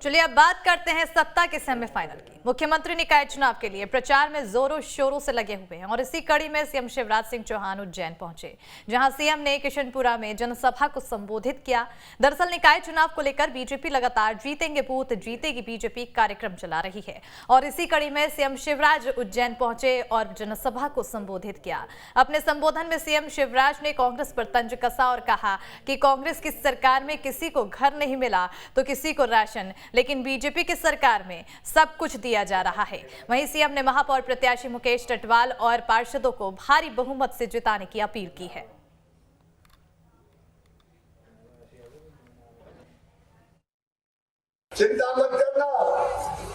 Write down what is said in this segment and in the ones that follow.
चलिए अब बात करते हैं सत्ता के सेमीफाइनल की। मुख्यमंत्री निकाय चुनाव के लिए प्रचार में जोरों शोरों से लगे हुए हैं और इसी कड़ी में सीएम शिवराज सिंह चौहान उज्जैन पहुंचे, जहां सीएम ने किशनपुरा में जनसभा को संबोधित किया। दरअसल निकाय चुनाव को लेकर बीजेपी लगातार जीतेंगे बूथ जीतेगी बीजेपी कार्यक्रम चला रही है और इसी कड़ी में सीएम शिवराज उज्जैन पहुंचे और जनसभा को संबोधित किया। अपने संबोधन में सीएम शिवराज ने कांग्रेस पर तंज कसा और कहा कि कांग्रेस की सरकार में किसी को घर नहीं मिला तो किसी को राशन, लेकिन बीजेपी की सरकार में सब कुछ दिया जा रहा है। वहीं सीएम ने महापौर प्रत्याशी मुकेश टटवाल और पार्षदों को भारी बहुमत से जिताने की अपील की है। चिंता मत करना,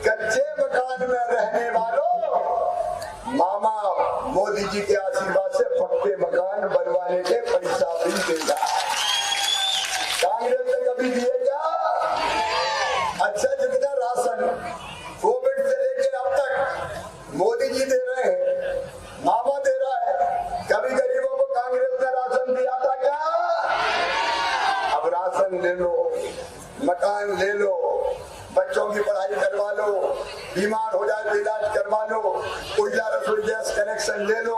कच्चे मकान में रहने वालों, मामा मोदी जी के आशीर्वाद से पक्के मकान बनवाने के पैसा भी देगा। कांग्रेस ने कभी दिएगा? अच्छा, जितना राशन कोविड से लेके अब तक मोदी जी दे रहे हैं, मामा दे रहा है, कभी गरीबों को कांग्रेस ने राशन दिया था क्या? अब राशन ले लो, मकान ले लो, बच्चों की पढ़ाई करवा लो, बीमार हो जाए तो इलाज करवा लो, उजाला रसोई गैस कनेक्शन ले लो,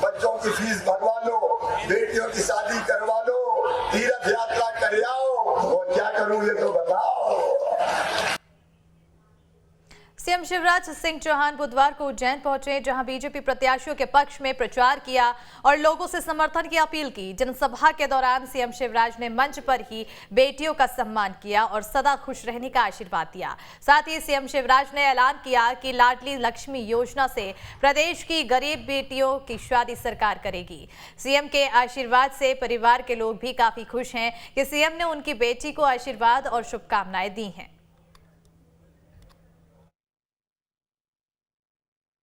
बच्चों की फीस भरवा लो, बेटियों की शादी करवा लो, तीर्थ यात्रा कर आओ। और क्या करूं ये तो बताओ। सीएम शिवराज सिंह चौहान बुधवार को उज्जैन पहुंचे, जहां बीजेपी प्रत्याशियों के पक्ष में प्रचार किया और लोगों से समर्थन की अपील की। जनसभा के दौरान सीएम शिवराज ने मंच पर ही बेटियों का सम्मान किया और सदा खुश रहने का आशीर्वाद दिया। साथ ही सीएम शिवराज ने ऐलान किया कि लाडली लक्ष्मी योजना से प्रदेश की गरीब बेटियों की शादी सरकार करेगी। सीएम के आशीर्वाद से परिवार के लोग भी काफी खुश हैं कि सीएम ने उनकी बेटी को आशीर्वाद और शुभकामनाएं दी हैं।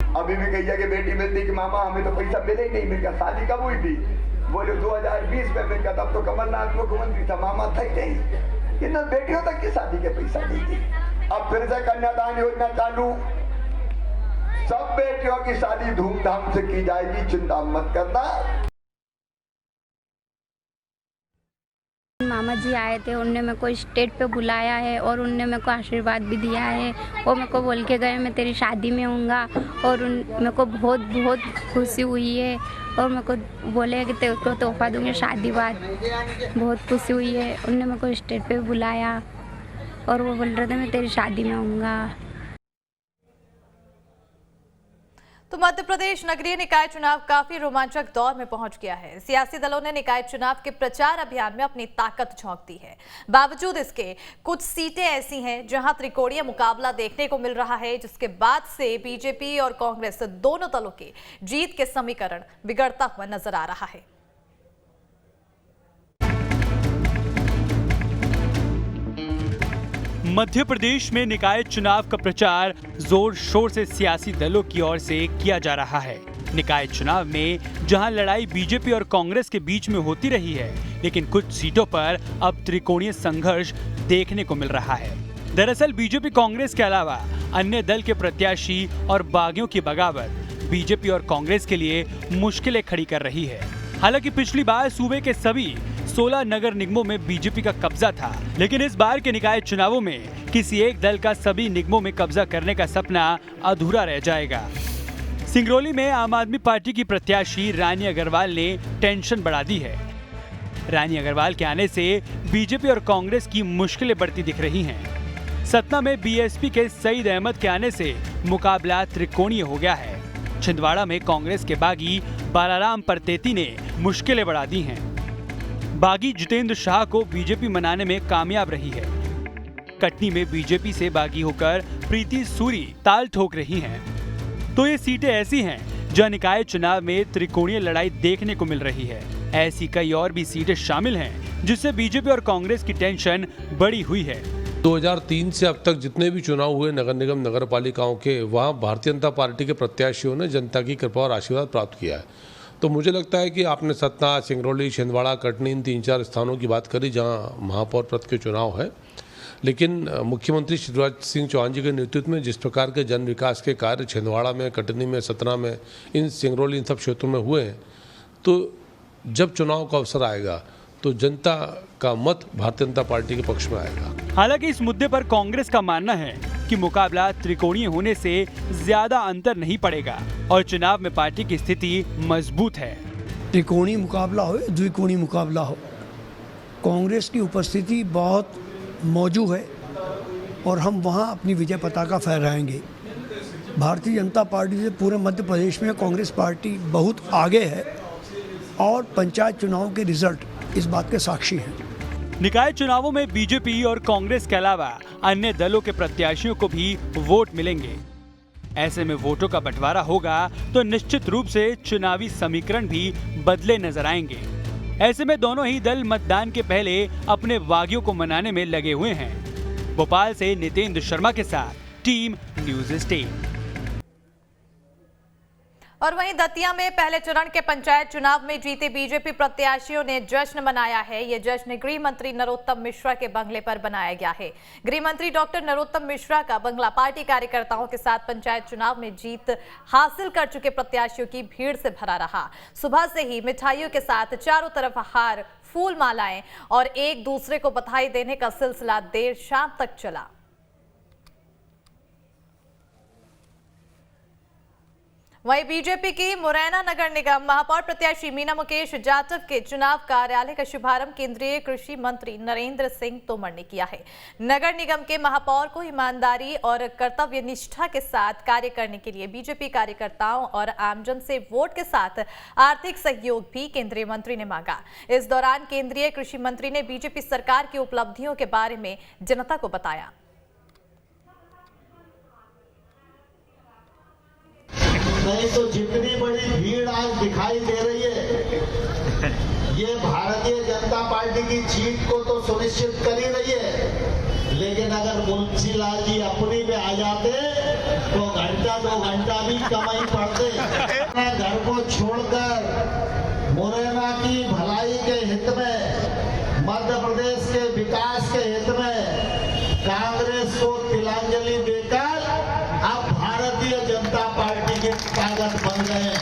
अभी भी कही कि बेटी मिलती कि मामा हमें तो पैसा मिले ही नहीं। मेरी कहा शादी कब हुई थी? बोले 2020 में। मेरी कहा तब तो कमलनाथ मुख्यमंत्री था, मामा था ही नहीं। इन बेटियों तक की शादी के पैसा नहीं थी। अब फिर से कन्यादान योजना चालू, सब बेटियों की शादी धूमधाम से की जाएगी, चिंता मत करना। मामा जी आए थे, उनने मेरे को स्टेज पे बुलाया है और उनने मेरे को आशीर्वाद भी दिया है और मेरे को बोल के गए मैं तेरी शादी में आऊँगा और मेरे को बहुत बहुत खुशी हुई है और मेरे को बोले कि तेरे को तोहफा दूँगी शादी बाद। बहुत खुशी हुई है। उनने मेरे को स्टेज पे बुलाया और वो बोल रहे थे मैं तेरी शादी में आऊँगा। तो मध्य प्रदेश नगरीय निकाय चुनाव काफी रोमांचक दौर में पहुंच गया है। सियासी दलों ने निकाय चुनाव के प्रचार अभियान में अपनी ताकत झोंक दी है। बावजूद इसके कुछ सीटें ऐसी हैं जहां त्रिकोणीय मुकाबला देखने को मिल रहा है, जिसके बाद से बीजेपी और कांग्रेस दोनों दलों के जीत के समीकरण बिगड़ता हुआ नजर आ रहा है। मध्य प्रदेश में निकाय चुनाव का प्रचार जोर शोर से सियासी दलों की ओर से किया जा रहा है। निकाय चुनाव में जहां लड़ाई बीजेपी और कांग्रेस के बीच में होती रही है, लेकिन कुछ सीटों पर अब त्रिकोणीय संघर्ष देखने को मिल रहा है। दरअसल बीजेपी कांग्रेस के अलावा अन्य दल के प्रत्याशी और बागियों की बगावत बीजेपी और कांग्रेस के लिए मुश्किलें खड़ी कर रही है। हालांकि पिछली बार सूबे के सभी 16 नगर निगमों में बीजेपी का कब्जा था, लेकिन इस बार के निकाय चुनावों में किसी एक दल का सभी निगमों में कब्जा करने का सपना अधूरा रह जाएगा। सिंगरौली में आम आदमी पार्टी की प्रत्याशी रानी अग्रवाल ने टेंशन बढ़ा दी है। रानी अग्रवाल के आने से बीजेपी और कांग्रेस की मुश्किलें बढ़ती दिख रही हैं। सतना में बीएसपी के सईद अहमद के आने से मुकाबला त्रिकोणीय हो गया है। छिंदवाड़ा में कांग्रेस के बागी बालाराम परतेती ने मुश्किलें बढ़ा दी हैं। बागी जितेंद्र शाह को बीजेपी मनाने में कामयाब रही है। कटनी में बीजेपी से बागी होकर प्रीति सूरी ताल ठोक रही हैं। तो ये सीटें ऐसी हैं जहां निकाय चुनाव में त्रिकोणीय लड़ाई देखने को मिल रही है। ऐसी कई और भी सीटें शामिल हैं जिससे बीजेपी और कांग्रेस की टेंशन बढ़ी हुई है। 2003 से अब तक जितने भी चुनाव हुए नगर निगम नगर पालिकाओं के, वहाँ भारतीय जनता पार्टी के प्रत्याशियों ने जनता की कृपा और आशीर्वाद प्राप्त किया है। तो मुझे लगता है कि आपने सतना, सिंगरौली, छिंदवाड़ा, कटनी इन 3-4 स्थानों की बात करी जहाँ महापौर पद के चुनाव है, लेकिन मुख्यमंत्री शिवराज सिंह चौहान जी के नेतृत्व में जिस प्रकार के जन विकास के कार्य छिंदवाड़ा में, कटनी में, सतना में, इन सिंगरौली इन सब क्षेत्रों में हुए हैं, तो जब चुनाव का अवसर आएगा तो जनता का मत भारतीय जनता पार्टी के पक्ष में आएगा। हालांकि इस मुद्दे पर कांग्रेस का मानना है कि मुकाबला त्रिकोणीय होने से ज्यादा अंतर नहीं पड़ेगा और चुनाव में पार्टी की स्थिति मजबूत है। त्रिकोणीय मुकाबला हो या द्विकोणीय मुकाबला हो, कांग्रेस की उपस्थिति बहुत मौजूद है और हम वहां अपनी विजय पताका फहराएंगे। भारतीय जनता पार्टी से पूरे मध्य प्रदेश में कांग्रेस पार्टी बहुत आगे है और पंचायत चुनाव के रिजल्ट इस बात के साक्षी हैं। निकाय चुनावों में बीजेपी और कांग्रेस के अलावा अन्य दलों के प्रत्याशियों को भी वोट मिलेंगे। ऐसे में वोटों का बंटवारा होगा तो निश्चित रूप से चुनावी समीकरण भी बदले नजर आएंगे। ऐसे में दोनों ही दल मतदान के पहले अपने वागियों को मनाने में लगे हुए हैं। भोपाल से नितेंद्र शर्मा के साथ टीम न्यूज़ 18। और वहीं दतिया में पहले चरण के पंचायत चुनाव में जीते बीजेपी प्रत्याशियों ने जश्न मनाया है। ये जश्न गृह मंत्री नरोत्तम मिश्रा के बंगले पर बनाया गया है। गृह मंत्री डॉक्टर नरोत्तम मिश्रा का बंगला पार्टी कार्यकर्ताओं के साथ पंचायत चुनाव में जीत हासिल कर चुके प्रत्याशियों की भीड़ से भरा रहा। सुबह से ही मिठाइयों के साथ चारों तरफ हार, फूल मालाएं और एक दूसरे को बधाई देने का सिलसिला देर शाम तक चला। वहीं बीजेपी की मुरैना नगर निगम महापौर प्रत्याशी मीना मुकेश जाटव के चुनाव कार्यालय का शुभारंभ केंद्रीय कृषि मंत्री नरेंद्र सिंह तोमर ने किया है। नगर निगम के महापौर को ईमानदारी और कर्तव्य निष्ठा के साथ कार्य करने के लिए बीजेपी कार्यकर्ताओं और आमजन से वोट के साथ आर्थिक सहयोग भी केंद्रीय मंत्री ने मांगा। इस दौरान केंद्रीय कृषि मंत्री ने बीजेपी सरकार की उपलब्धियों के बारे में जनता को बताया। नहीं तो जितनी बड़ी भीड़ आज दिखाई दे रही है, ये भारतीय जनता पार्टी की जीत को तो सुनिश्चित कर ही रही है, लेकिन अगर मुंशी लाल जी अपनी में आ जाते तो घंटा 2 घंटा भी कम ही पड़ते। घर को छोड़कर मुरैना की भलाई के हित में, मध्य प्रदेश के विकास के हित में कांग्रेस को तिलांजलि देकर अब भारतीय जनता पार्टी के कागज बन गए।